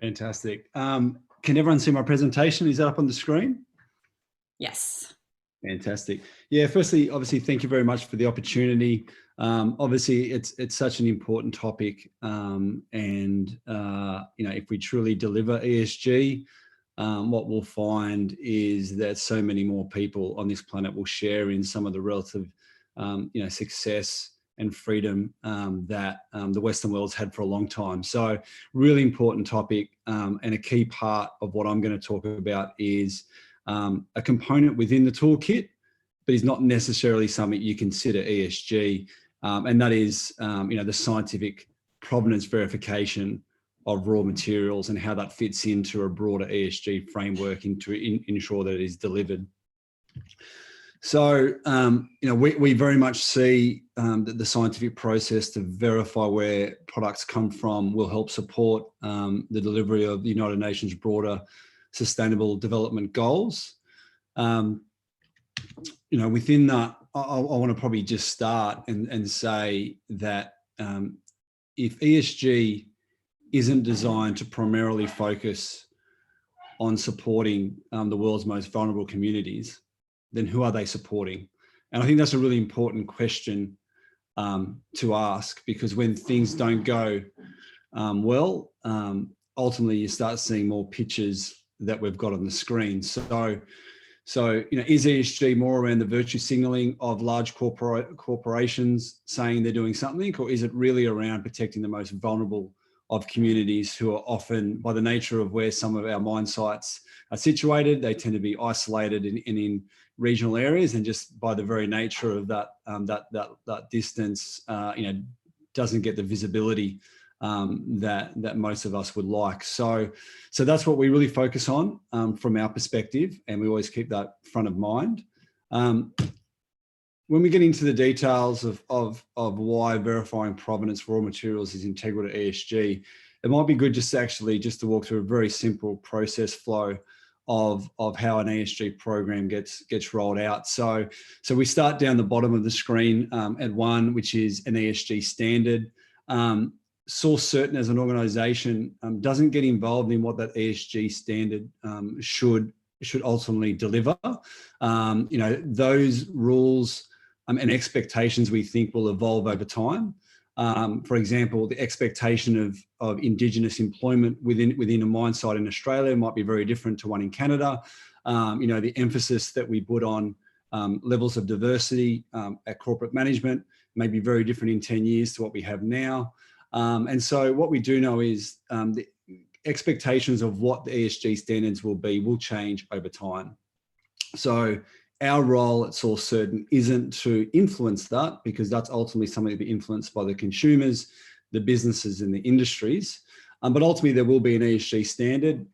Fantastic. Can everyone see my presentation? Is that up on the screen? Yes. Fantastic. Yeah, firstly, obviously, thank you very much for the opportunity. Obviously, it's such an important topic. If we truly deliver ESG, what we'll find is that so many more people on this planet will share in some of the relative, success and freedom that the Western world's had for a long time. So really important topic, and a key part of what I'm going to talk about is a component within the toolkit, but is not necessarily something you consider ESG, and that is the scientific provenance verification of raw materials and how that fits into a broader ESG framework to ensure that it is delivered. So, we very much see that the scientific process to verify where products come from will help support the delivery of the United Nations broader Sustainable Development Goals. Within that, I want to probably just start and say that if ESG isn't designed to primarily focus on supporting the world's most vulnerable communities, then who are they supporting? And I think that's a really important question to ask, because when things don't go well, ultimately you start seeing more pictures that we've got on the screen. So is ESG more around the virtue signaling of large corporations saying they're doing something, or is it really around protecting the most vulnerable of communities who are often, by the nature of where some of our mine sites are situated, they tend to be isolated in regional areas, and just by the very nature of that distance, doesn't get the visibility that most of us would like. So that's what we really focus on from our perspective, and we always keep that front of mind. When we get into the details of why verifying provenance raw materials is integral to ESG, it might be good just to walk through a very simple process flow of how an ESG program gets rolled out. So we start down the bottom of the screen at one, which is an ESG standard. Source Certain as an organisation doesn't get involved in what that ESG standard should ultimately deliver. Those rules and expectations we think will evolve over time. For example, the expectation of Indigenous employment within a mine site in Australia might be very different to one in Canada. The emphasis that we put on levels of diversity at corporate management may be very different in 10 years to what we have now. And so what we do know is the expectations of what the ESG standards will change over time. So our role at Source Certain isn't to influence that, because that's ultimately something to be influenced by the consumers, the businesses and the industries. But ultimately there will be an ESG standard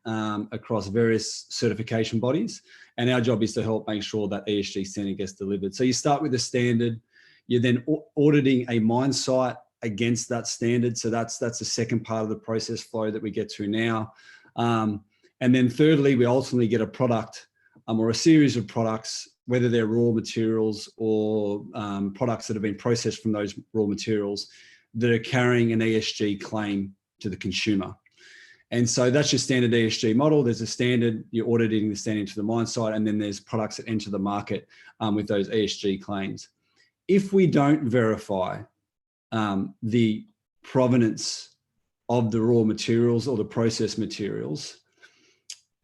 across various certification bodies. And our job is to help make sure that ESG standard gets delivered. So you start with the standard, you're then auditing a mine site against that standard. So that's the second part of the process flow that we get to now. And then thirdly, we ultimately get a product or a series of products, whether they're raw materials or products that have been processed from those raw materials, that are carrying an ESG claim to the consumer. And so that's your standard ESG model. There's a standard, you're auditing the standard to the mine site, and then there's products that enter the market with those ESG claims. If we don't verify the provenance of the raw materials or the processed materials,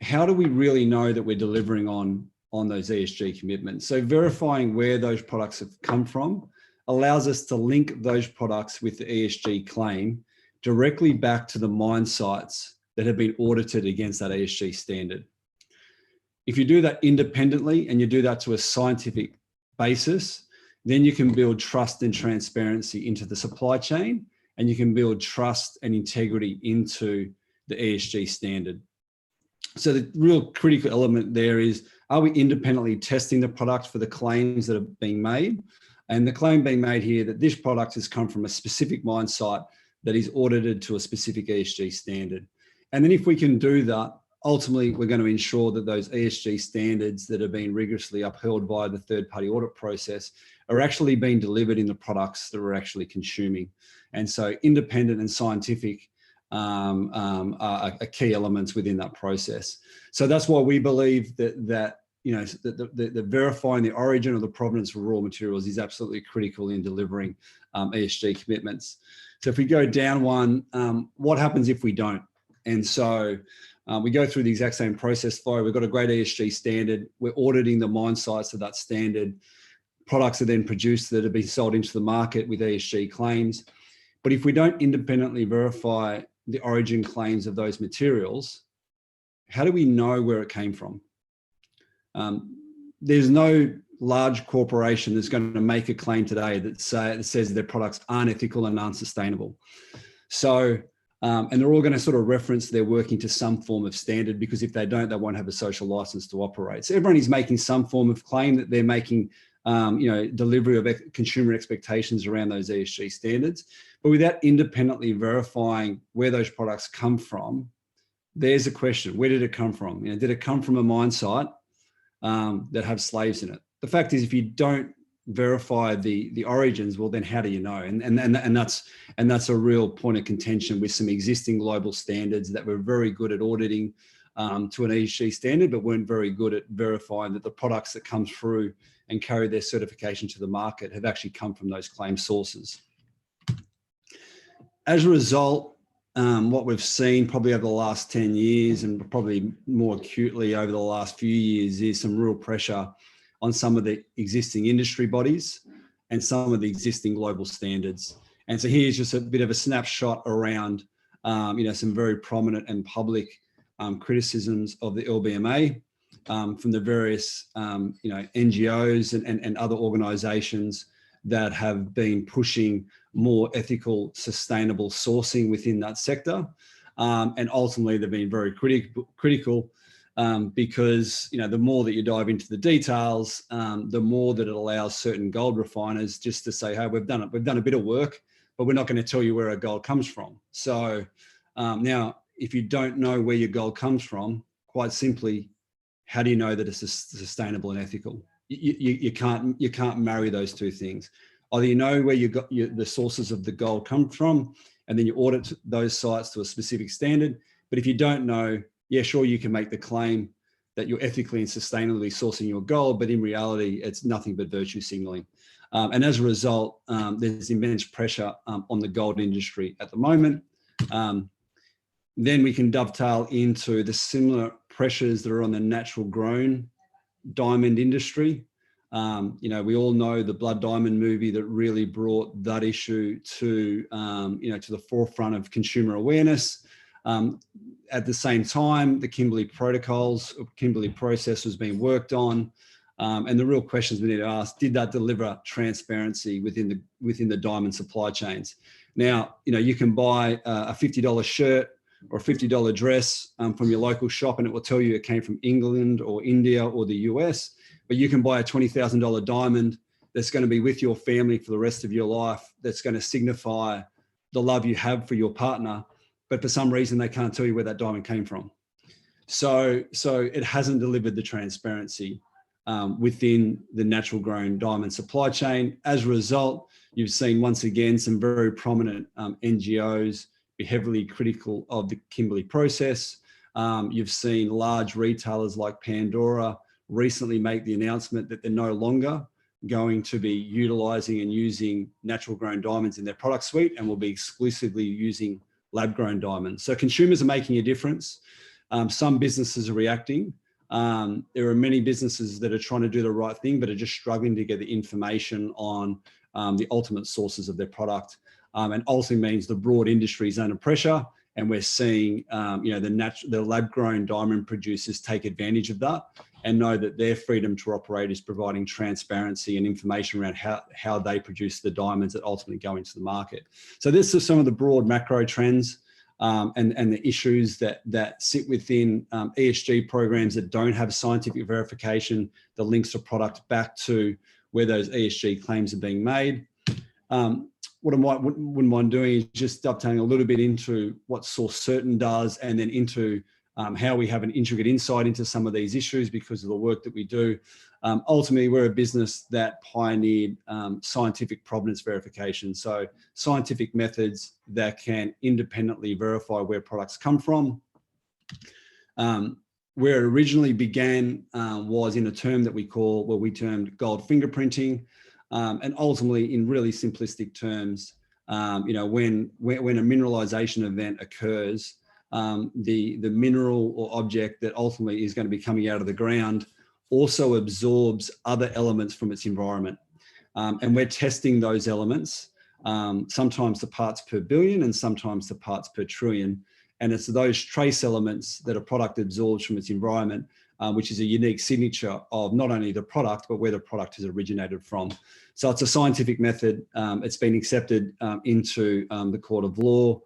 how do we really know that we're delivering on those ESG commitments? So verifying where those products have come from allows us to link those products with the ESG claim directly back to the mine sites that have been audited against that ESG standard. If you do that independently and you do that to a scientific basis, then you can build trust and transparency into the supply chain, and you can build trust and integrity into the ESG standard. So the real critical element there is, are we independently testing the product for the claims that are being made? And the claim being made here that this product has come from a specific mine site that is audited to a specific ESG standard. And then if we can do that, ultimately we're going to ensure that those ESG standards that are being rigorously upheld by the third-party audit process are actually being delivered in the products that we're actually consuming. And so independent and scientific are key elements within that process. So that's why we believe that the verifying the origin or the provenance of raw materials is absolutely critical in delivering ESG commitments. So if we go down one, what happens if we don't? And so we go through the exact same process flow. We've got a great ESG standard. We're auditing the mine sites to that standard. Products are then produced that have been sold into the market with ESG claims. But if we don't independently verify the origin claims of those materials, how do we know where it came from? There's no large corporation that's going to make a claim today that says their products aren't ethical and unsustainable. So, and they're all going to sort of reference they're working to some form of standard, because if they don't, they won't have a social license to operate. So everyone is making some form of claim that they're making, delivery of consumer expectations around those ESG standards. But without independently verifying where those products come from, there's a question: where did it come from? Did it come from a mine site that have slaves in it? The fact is, if you don't verify the origins, well, then how do you know? And that's a real point of contention with some existing global standards that were very good at auditing to an ESG standard, but weren't very good at verifying that the products that come through and carry their certification to the market have actually come from those claimed sources. As a result, what we've seen probably over the last 10 years and probably more acutely over the last few years is some real pressure on some of the existing industry bodies and some of the existing global standards. And so here's just a bit of a snapshot around, some very prominent and public criticisms of the LBMA from the various, NGOs and other organisations that have been pushing more ethical, sustainable sourcing within that sector. And ultimately, they've been very critical because, the more that you dive into the details, the more that it allows certain gold refiners just to say, hey, we've done a bit of work, but we're not going to tell you where our gold comes from. So now, if you don't know where your gold comes from, quite simply, how do you know that it's sustainable and ethical? You can't marry those two things. Either you know where the sources of the gold come from, and then you audit those sites to a specific standard. But if you don't know, yeah, sure, you can make the claim that you're ethically and sustainably sourcing your gold, but in reality, it's nothing but virtue signaling. And as a result, there's immense pressure on the gold industry at the moment. Then we can dovetail into the similar pressures that are on the natural grown diamond industry. We all know the Blood Diamond movie that really brought that issue to the forefront of consumer awareness. At the same time, the Kimberley protocols, Kimberley process was being worked on. And the real questions we need to ask: did that deliver transparency within the diamond supply chains? Now, you can buy a $50 shirt or a $50 dress from your local shop, and it will tell you it came from England or India or the US. But you can buy a $20,000 diamond that's going to be with your family for the rest of your life, that's going to signify the love you have for your partner. But for some reason, they can't tell you where that diamond came from. So it hasn't delivered the transparency within the natural grown diamond supply chain. As a result, you've seen once again some very prominent NGOs be heavily critical of the Kimberley process. You've seen large retailers like Pandora recently make the announcement that they're no longer going to be utilising and using natural grown diamonds in their product suite, and will be exclusively using lab grown diamonds. So consumers are making a difference. Some businesses are reacting. There are many businesses that are trying to do the right thing, but are just struggling to get the information on the ultimate sources of their product. And ultimately means the broad industry is under pressure, and we're seeing the lab-grown diamond producers take advantage of that and know that their freedom to operate is providing transparency and information around how they produce the diamonds that ultimately go into the market. So this is some of the broad macro trends and the issues that sit within ESG programs that don't have scientific verification that links the product back to where those ESG claims are being made. What I wouldn't mind doing is just dovetailing a little bit into what Source Certain does, and then into how we have an intricate insight into some of these issues because of the work that we do Ultimately, we're a business that pioneered scientific provenance verification. So scientific methods that can independently verify where products come from. Where it originally began was in a term that we termed gold fingerprinting. And ultimately, in really simplistic terms, when a mineralization event occurs, the mineral or object that ultimately is going to be coming out of the ground also absorbs other elements from its environment. And we're testing those elements, sometimes the parts per billion and sometimes the parts per trillion. And it's those trace elements that a product absorbs from its environment, which is a unique signature of not only the product, but where the product has originated from. So it's a scientific method. It's been accepted into the court of law.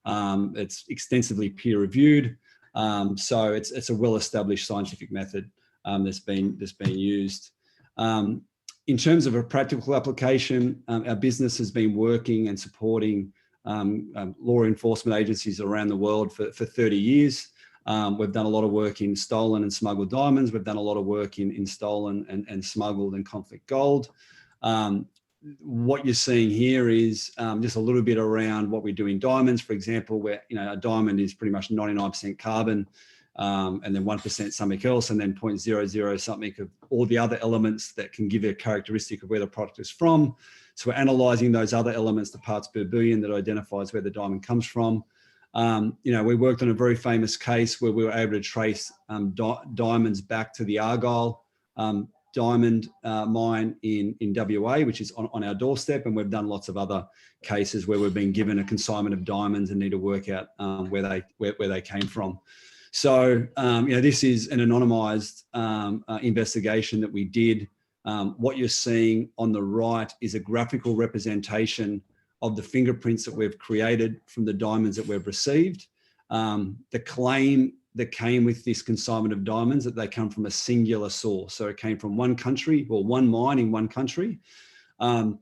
It's extensively peer reviewed. So it's a well-established scientific method that's been used. In terms of a practical application, our business has been working and supporting law enforcement agencies around the world for 30 years. We've done a lot of work in stolen and smuggled diamonds. We've done a lot of work in stolen and smuggled and conflict gold. What you're seeing here is just a little bit around what we do in diamonds. For example, where a diamond is pretty much 99% carbon, and then 1% something else, and then 0.00 something of all the other elements that can give you a characteristic of where the product is from. So we're analysing those other elements, the parts per billion, that identifies where the diamond comes from. We worked on a very famous case where we were able to trace diamonds back to the Argyle diamond mine in WA, which is on our doorstep. And we've done lots of other cases where we've been given a consignment of diamonds and need to work out where they came from. So, this is an anonymised investigation that we did. What you're seeing on the right is a graphical representation of the fingerprints that we've created from the diamonds that we've received. The claim that came with this consignment of diamonds that they come from a singular source. So it came from one country or one mine in one country. And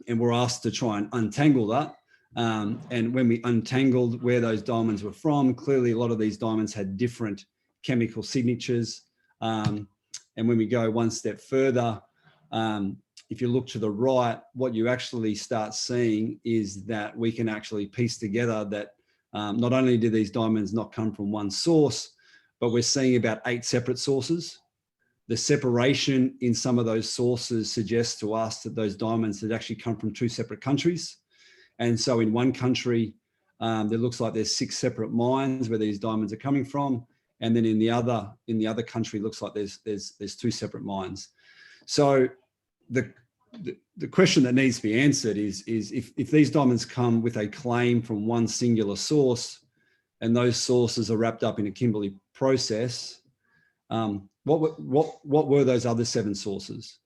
we're asked to try and untangle that. And when we untangled where those diamonds were from, clearly a lot of these diamonds had different chemical signatures. And when we go one step further, if you look to the right, what you actually start seeing is that we can actually piece together that not only do these diamonds not come from one source, but we're seeing about 8 separate sources. The separation in some of those sources suggests to us that those diamonds had actually come from 2 separate countries. And so in one country, there looks like there's 6 separate mines where these diamonds are coming from. And then in the other country, looks like there's 2 separate mines. So the question that needs to be answered is if these diamonds come with a claim from one singular source, and those sources are wrapped up in a Kimberley process, what were those other 7 sources?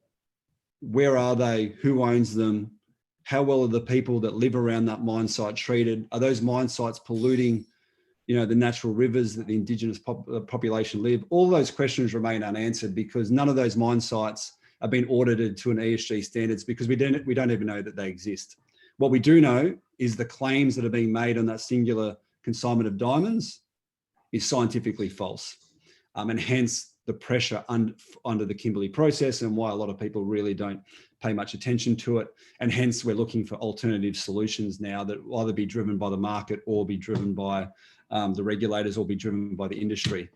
Where are they? Who owns them? How well are the people that live around that mine site treated? Are those mine sites polluting, the natural rivers that the Indigenous population live? All those questions remain unanswered because none of those mine sites are being audited to an ESG standards because we don't even know that they exist. What we do know is the claims that are being made on that singular consignment of diamonds is scientifically false, and hence the pressure under the Kimberley process and why a lot of people really don't pay much attention to it. And hence we're looking for alternative solutions now that will either be driven by the market or be driven by the regulators or be driven by the industry.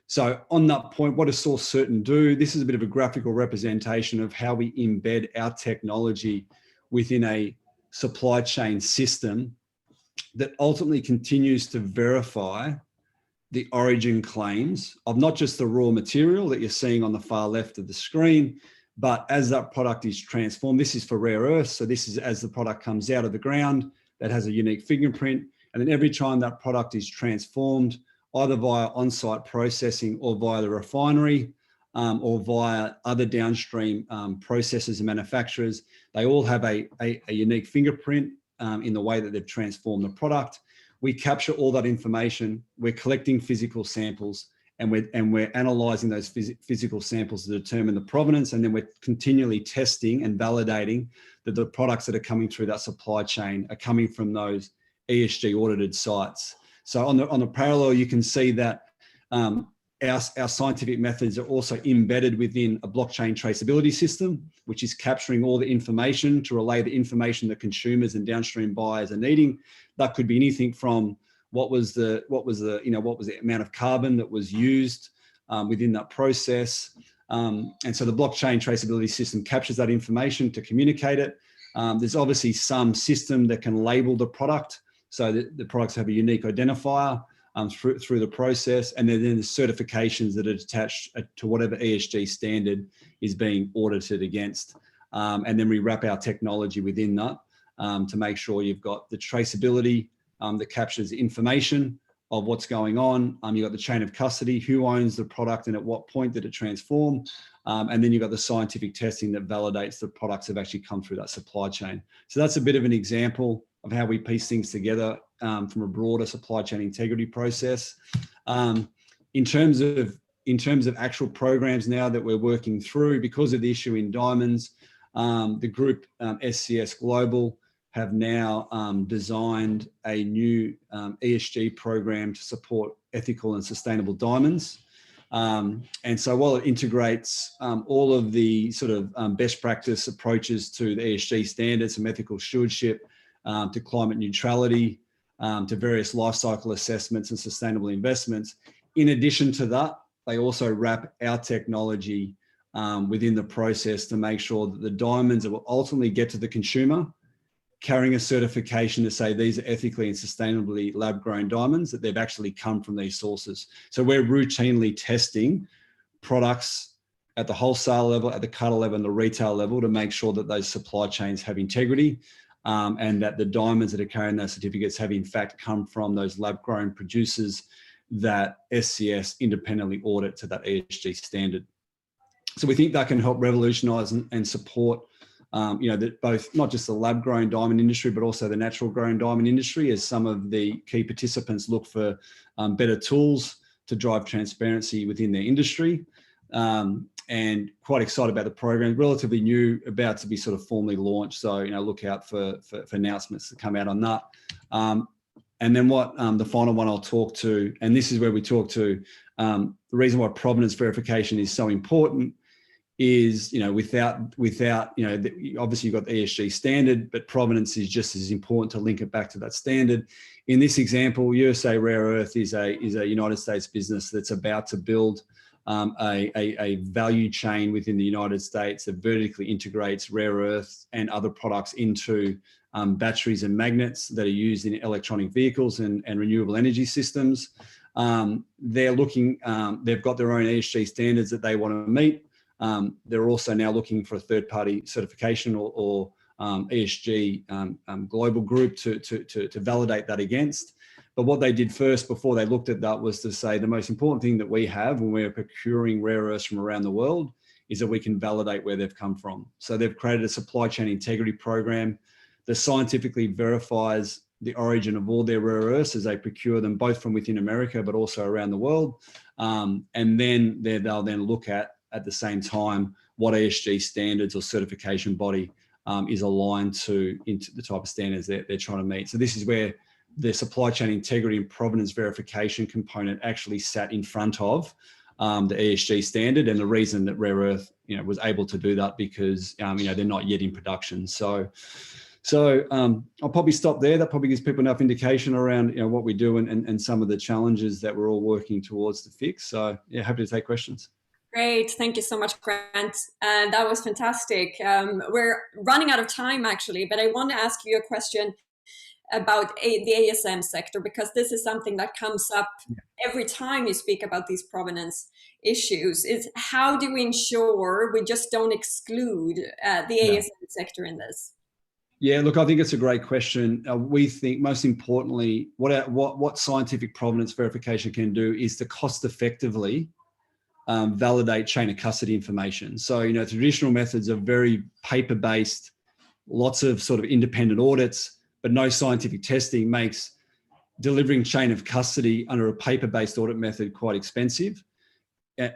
So on that point, what does Source Certain do? This is a bit of a graphical representation of how we embed our technology within a supply chain system that ultimately continues to verify the origin claims of not just the raw material that you're seeing on the far left of the screen, but as that product is transformed. This is for rare earths. So this is as the product comes out of the ground that has a unique fingerprint. And then every time that product is transformed, either via on-site processing or via the refinery or via other downstream processors and manufacturers, they all have a unique fingerprint in the way that they've transformed the product. We capture all that information. We're collecting physical samples and we're analysing those physical samples to determine the provenance, and then we're continually testing and validating that the products that are coming through that supply chain are coming from those ESG audited sites. So on the parallel, you can see that our scientific methods are also embedded within a blockchain traceability system, which is capturing all the information to relay the information that consumers and downstream buyers are needing. That could be anything from what was the amount of carbon that was used within that process. And so the blockchain traceability system captures that information to communicate it. There's obviously some system that can label the product so that the products have a unique identifier through the process. And then the certifications that are attached to whatever ESG standard is being audited against. And then we wrap our technology within that to make sure you've got the traceability that captures information of what's going on. You've got the chain of custody, who owns the product and at what point did it transform. And then you've got the scientific testing that validates the products have actually come through that supply chain. So that's a bit of an example of how we piece things together from a broader supply chain integrity process. In terms of actual programs now that we're working through, because of the issue in diamonds, the group SCS Global have now designed a new ESG program to support ethical and sustainable diamonds. And so while it integrates all of the sort of best practice approaches to the ESG standards, from ethical stewardship to climate neutrality, to various life cycle assessments and sustainable investments, in addition to that, they also wrap our technology within the process to make sure that the diamonds that will ultimately get to the consumer carrying a certification to say these are ethically and sustainably lab-grown diamonds, that they've actually come from these sources. So we're routinely testing products at the wholesale level, at the cutter level and the retail level to make sure that those supply chains have integrity and that the diamonds that are carrying those certificates have in fact come from those lab-grown producers that SCS independently audit to that ESG standard. So we think that can help revolutionise and support that both not just the lab-grown diamond industry, but also the natural-grown diamond industry, as some of the key participants look for better tools to drive transparency within their industry. And quite excited about the program, relatively new, about to be sort of formally launched. So, look out for announcements that come out on that. And then the final one I'll talk to, and this is where we talk to the reason why provenance verification is so important is, without obviously you've got the ESG standard, but provenance is just as important to link it back to that standard. In this example, USA Rare Earth is a United States business that's about to build a value chain within the United States that vertically integrates rare earth and other products into batteries and magnets that are used in electronic vehicles and renewable energy systems. They're looking, they've got their own ESG standards that they want to meet. They're also now looking for a third-party certification or ESG global group to validate that against. But what they did first before they looked at that was to say the most important thing that we have when we're procuring rare earths from around the world is that we can validate where they've come from. So they've created a supply chain integrity program that scientifically verifies the origin of all their rare earths as they procure them both from within America, but also around the world. And then they'll then look at the same time what ESG standards or certification body is aligned to into the type of standards they're trying to meet. So this is where the supply chain integrity and provenance verification component actually sat in front of the ESG standard, and the reason that rare earth was able to do that because they're not yet in production. So I'll probably stop there. That probably gives people enough indication around what we do and some of the challenges that we're all working towards to fix. So yeah, happy to take questions. Great. Thank you so much, Grant. That was fantastic. We're running out of time, actually, but I want to ask you a question about the ASM sector, because this is something that comes up every time you speak about these provenance issues. Is how do we ensure we just don't exclude the ASM sector in this? Yeah, look, I think it's a great question. We think most importantly, what scientific provenance verification can do is to cost effectively validate chain of custody information. So, traditional methods are very paper-based, lots of sort of independent audits, but no scientific testing makes delivering chain of custody under a paper-based audit method quite expensive.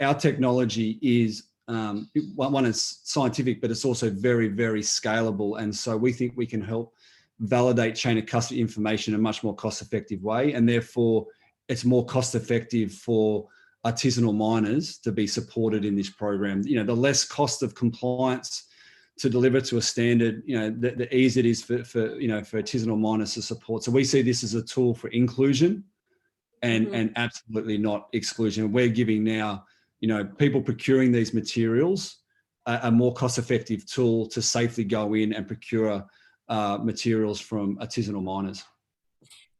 Our technology is, one is scientific, but it's also very, very scalable. And so we think we can help validate chain of custody information in a much more cost-effective way. And therefore, it's more cost-effective for artisanal miners to be supported in this program. You know, the less cost of compliance to deliver to a standard, you know, the ease it is for artisanal miners to support. So we see this as a tool for inclusion and absolutely not exclusion. We're giving now, you know, people procuring these materials a more cost-effective tool to safely go in and procure materials from artisanal miners.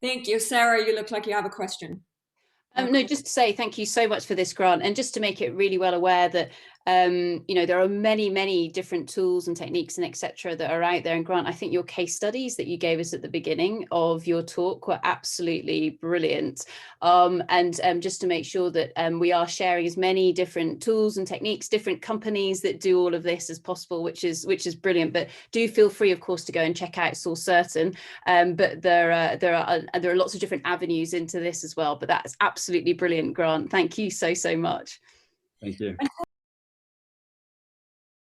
Thank you. Sarah, you look like you have a question. No, just to say thank you so much for this, Grant, and just to make it really well aware that you know, there are many different tools and techniques and etc. that are out there. And Grant, I think your case studies that you gave us at the beginning of your talk were absolutely brilliant. And just to make sure that we are sharing as many different tools and techniques, different companies that do all of this as possible, which is brilliant. But do feel free, of course, to go and check out Source Certain. But there are lots of different avenues into this as well. But that's absolutely brilliant, Grant. Thank you so much. Thank you.